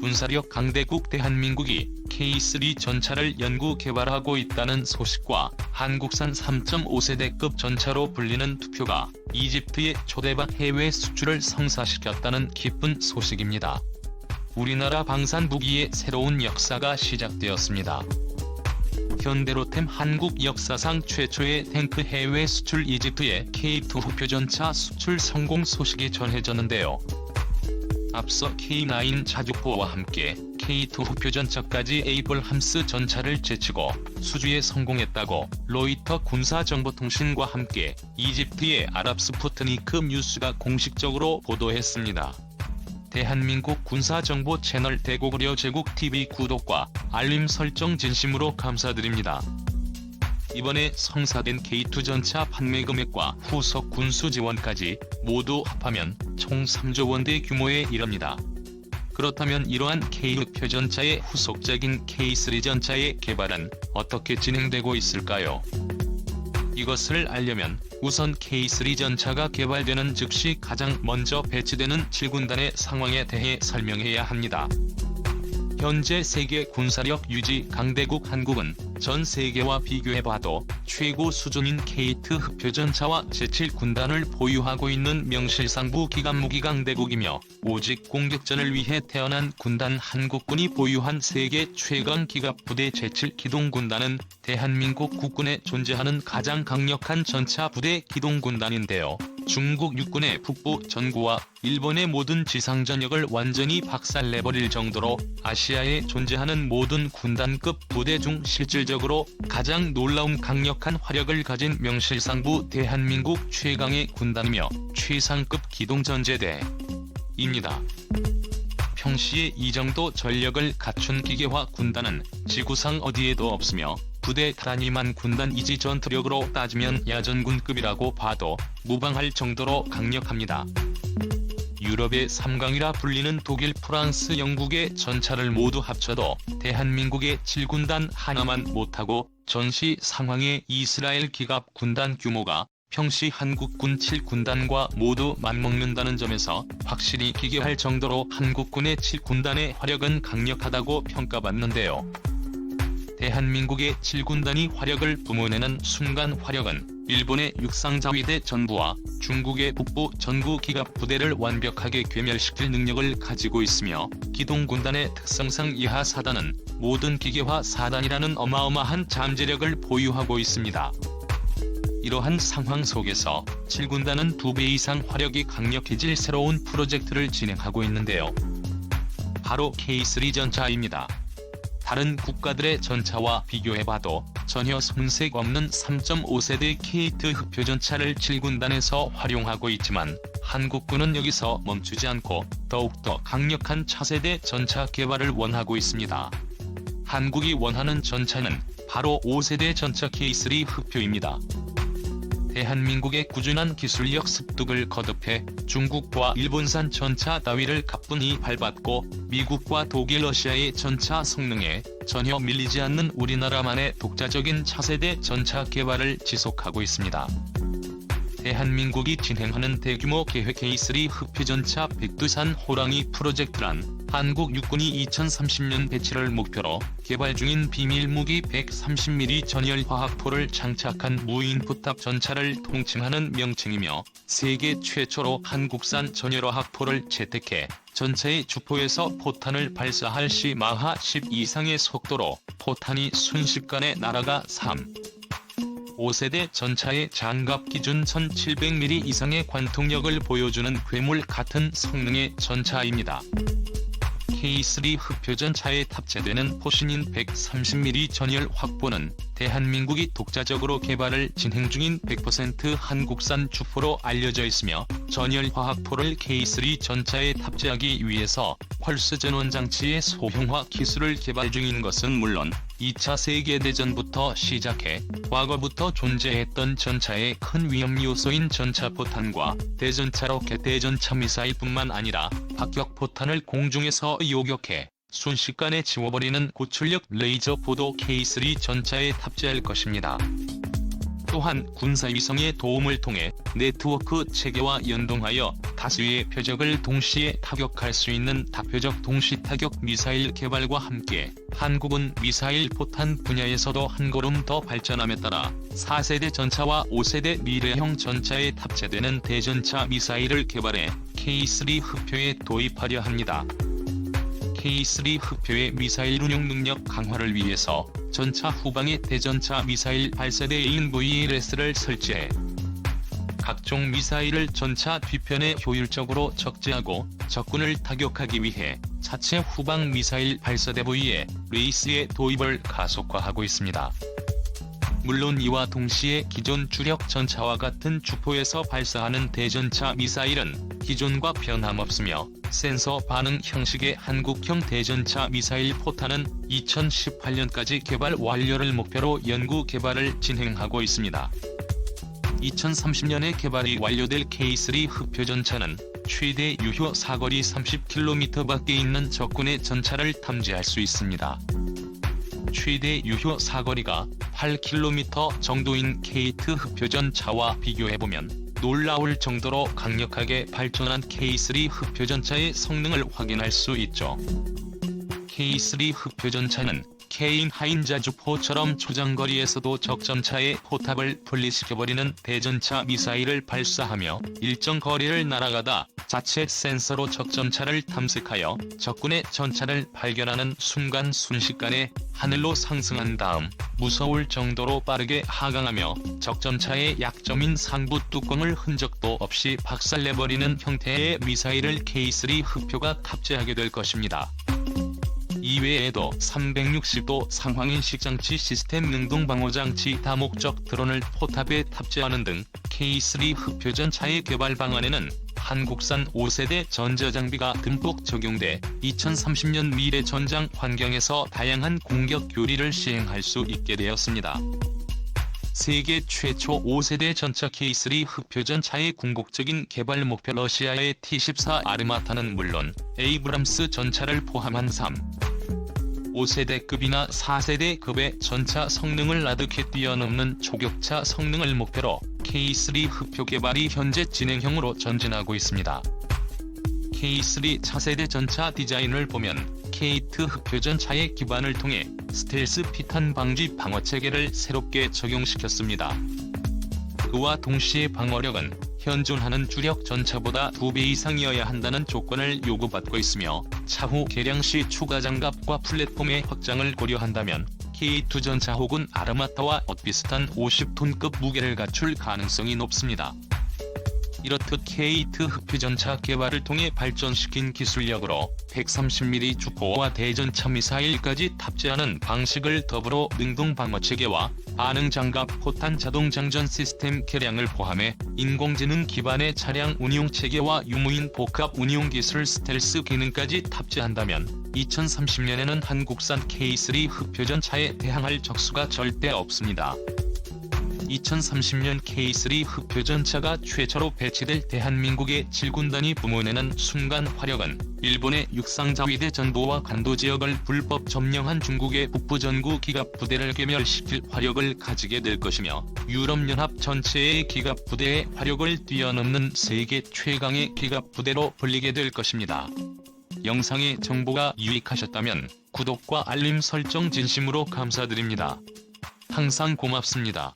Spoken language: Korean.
군사력 강대국 대한민국이 K3 전차를 연구 개발하고 있다는 소식과 한국산 3.5세대급 전차로 불리는 투표가 이집트의 초대박 해외 수출을 성사시켰다는 기쁜 소식입니다. 우리나라 방산무기의 새로운 역사가 시작되었습니다. 현대로템 한국 역사상 최초의 탱크 해외 수출 이집트의 K2 후표전차 수출 성공 소식이 전해졌는데요. 앞서 K9 자주포와 함께 K2 후표전차까지 에이블함스 전차를 제치고 수주에 성공했다고 로이터 군사정보통신과 함께 이집트의 아랍스푸트니크 뉴스가 공식적으로 보도했습니다. 대한민국 군사정보 채널 대고구려 제국TV 구독과 알림 설정 진심으로 감사드립니다. 이번에 성사된 K2 전차 판매 금액과 후속 군수 지원까지 모두 합하면 총 3조 원대 규모에 이릅니다. 그렇다면 이러한 K2 전차의 후속작인 K3 전차의 개발은 어떻게 진행되고 있을까요? 이것을 알려면 우선 K3 전차가 개발되는 즉시 가장 먼저 배치되는 7군단의 상황에 대해 설명해야 합니다. 현재 세계 군사력 유지 강대국 한국은 전 세계와 비교해봐도 최고 수준인 K2 흡표전차와 제7군단을 보유하고 있는 명실상부 기관무기 강대국이며 오직 공격전을 위해 태어난 군단 한국군이 보유한 세계 최강 기갑부대 제7기동군단은 대한민국 국군에 존재하는 가장 강력한 전차 부대 기동군단인데요. 중국 육군의 북부 전구와 일본의 모든 지상 전역을 완전히 박살내버릴 정도로 아시아에 존재하는 모든 군단급 부대 중 실질적으로 가장 놀라운 강력한 화력을 가진 명실상부 대한민국 최강의 군단이며 최상급 기동전제대입니다. 평시에 이 정도 전력을 갖춘 기계화 군단은 지구상 어디에도 없으며 부대 단위만 군단 이지 전투력으로 따지면 야전군급이라고 봐도 무방할 정도로 강력합니다. 유럽의 3강이라 불리는 독일, 프랑스, 영국의 전차를 모두 합쳐도 대한민국의 7군단 하나만 못하고 전시 상황의 이스라엘 기갑 군단 규모가 평시 한국군 7군단과 모두 맞먹는다는 점에서 확실히 기괴할 정도로 한국군의 7군단의 화력은 강력하다고 평가받는데요. 대한민국의 7군단이 화력을 뿜어내는 순간 화력은 일본의 육상자위대 전부와 중국의 북부 전구 기갑 부대를 완벽하게 괴멸시킬 능력을 가지고 있으며 기동군단의 특성상 이하 사단은 모든 기계화 사단이라는 어마어마한 잠재력을 보유하고 있습니다. 이러한 상황 속에서 7군단은 2배 이상 화력이 강력해질 새로운 프로젝트를 진행하고 있는데요. 바로 K3 전차입니다. 다른 국가들의 전차와 비교해봐도 전혀 손색 없는 3.5세대 K2 흡표전차를 7군단에서 활용하고 있지만 한국군은 여기서 멈추지 않고 더욱더 강력한 차세대 전차 개발을 원하고 있습니다. 한국이 원하는 전차는 바로 5세대 전차 K3 흡표입니다. 대한민국의 꾸준한 기술력 습득을 거듭해 중국과 일본산 전차 따위를 가뿐히 밟았고 미국과 독일, 러시아의 전차 성능에 전혀 밀리지 않는 우리나라만의 독자적인 차세대 전차 개발을 지속하고 있습니다. 대한민국이 진행하는 대규모 계획 K3 흡표전차 백두산 호랑이 프로젝트란 한국 육군이 2030년 배치를 목표로 개발 중인 비밀무기 130mm 전열화학포를 장착한 무인 포탑 전차를 통칭하는 명칭이며 세계 최초로 한국산 전열화학포를 채택해 전차의 주포에서 포탄을 발사할 시 마하 10 이상의 속도로 포탄이 순식간에 날아가 5세대 전차의 장갑 기준 1700mm 이상의 관통력을 보여주는 괴물 같은 성능의 전차입니다. K3 흡표전차에 탑재되는 포신인 130mm 전열 확보는 대한민국이 독자적으로 개발을 진행 중인 100% 한국산 주포로 알려져 있으며 전열 화학포를 K3 전차에 탑재하기 위해서 펄스 전원 장치의 소형화 기술을 개발 중인 것은 물론 2차 세계대전부터 시작해 과거부터 존재했던 전차의 큰 위험 요소인 전차포탄과 대전차 로켓 대전차 미사일뿐만 아니라 박격포탄을 공중에서 요격해 순식간에 지워버리는 고출력 레이저 포도 K3 전차에 탑재할 것입니다. 또한 군사위성의 도움을 통해 네트워크 체계와 연동하여 다수의 표적을 동시에 타격할 수 있는 다표적 동시타격 미사일 개발과 함께 한국은 미사일 포탄 분야에서도 한 걸음 더 발전함에 따라 4세대 전차와 5세대 미래형 전차에 탑재되는 대전차 미사일을 개발해 K3 흑표에 도입하려 합니다. K3 흑표의 미사일 운용 능력 강화를 위해서 전차 후방에 대전차 미사일 발사대인 VLS를 설치해 각종 미사일을 전차 뒤편에 효율적으로 적재하고 적군을 타격하기 위해 자체 후방 미사일 발사대 부위에 레이스의 도입을 가속화하고 있습니다. 물론 이와 동시에 기존 주력 전차와 같은 주포에서 발사하는 대전차 미사일은 기존과 변함없으며 센서 반응 형식의 한국형 대전차 미사일 포탄은 2018년까지 개발 완료를 목표로 연구 개발을 진행하고 있습니다. 2030년에 개발이 완료될 K3 흑표 전차는 최대 유효 사거리 30km 밖에 있는 적군의 전차를 탐지할 수 있습니다. 최대 유효 사거리가 8km 정도인 K2 흑표 전차와 비교해보면 놀라울 정도로 강력하게 발전한 K3 흑표 전차의 성능을 확인할 수 있죠. K3 흑표 전차는 K인 하인자 주포처럼 초장거리에서도 적전차의 포탑을 분리시켜버리는 대전차 미사일을 발사하며 일정 거리를 날아가다 자체 센서로 적전차를 탐색하여 적군의 전차를 발견하는 순간 순식간에 하늘로 상승한 다음 무서울 정도로 빠르게 하강하며 적전차의 약점인 상부 뚜껑을 흔적도 없이 박살내버리는 형태의 미사일을 K3 흑표가 탑재하게 될 것입니다. 이외에도 360도 상황인식 장치 시스템 능동방어장치 다목적 드론을 포탑에 탑재하는 등 K3 흑표 전차의 개발 방안에는 한국산 5세대 전자장비가 듬뿍 적용돼 2030년 미래 전장 환경에서 다양한 공격 교리를 시행할 수 있게 되었습니다. 세계 최초 5세대 전차 K3 흑표 전차의 궁극적인 개발 목표 러시아의 T-14 아르마타는 물론 에이브람스 전차를 포함한 5세대급이나 4세대급의 전차 성능을 나득히 뛰어넘는 초격차 성능을 목표로 K3 흑표 개발이 현재 진행형으로 전진하고 있습니다. K3 차세대 전차 디자인을 보면 K2 흑표 전차의 기반을 통해 스텔스 피탄 방지 방어체계를 새롭게 적용시켰습니다. 그와 동시에 방어력은 현존하는 주력 전차보다 2배 이상이어야 한다는 조건을 요구받고 있으며 차후 개량 시 추가 장갑과 플랫폼의 확장을 고려한다면 K2 전차 혹은 아르마타와 엇비슷한 50톤급 무게를 갖출 가능성이 높습니다. 이렇듯 K2 흑표 전차 개발을 통해 발전시킨 기술력으로 130mm 주포와 대전차 미사일까지 탑재하는 방식을 더불어 능동방어체계와 반응장갑 포탄 자동장전 시스템 개량을 포함해 인공지능 기반의 차량 운용체계와 유무인 복합 운용기술 스텔스 기능까지 탑재한다면 2030년에는 한국산 K3 흑표 전차에 대항할 적수가 절대 없습니다. 2030년 K3 흑표 전차가 최초로 배치될 대한민국의 7군단이 부문에는 순간 화력은 일본의 육상자위대 전부와 간도 지역을 불법 점령한 중국의 북부전구 기갑부대를 괴멸시킬 화력을 가지게 될 것이며 유럽연합 전체의 기갑부대의 화력을 뛰어넘는 세계 최강의 기갑부대로 불리게 될 것입니다. 영상의 정보가 유익하셨다면 구독과 알림 설정 진심으로 감사드립니다. 항상 고맙습니다.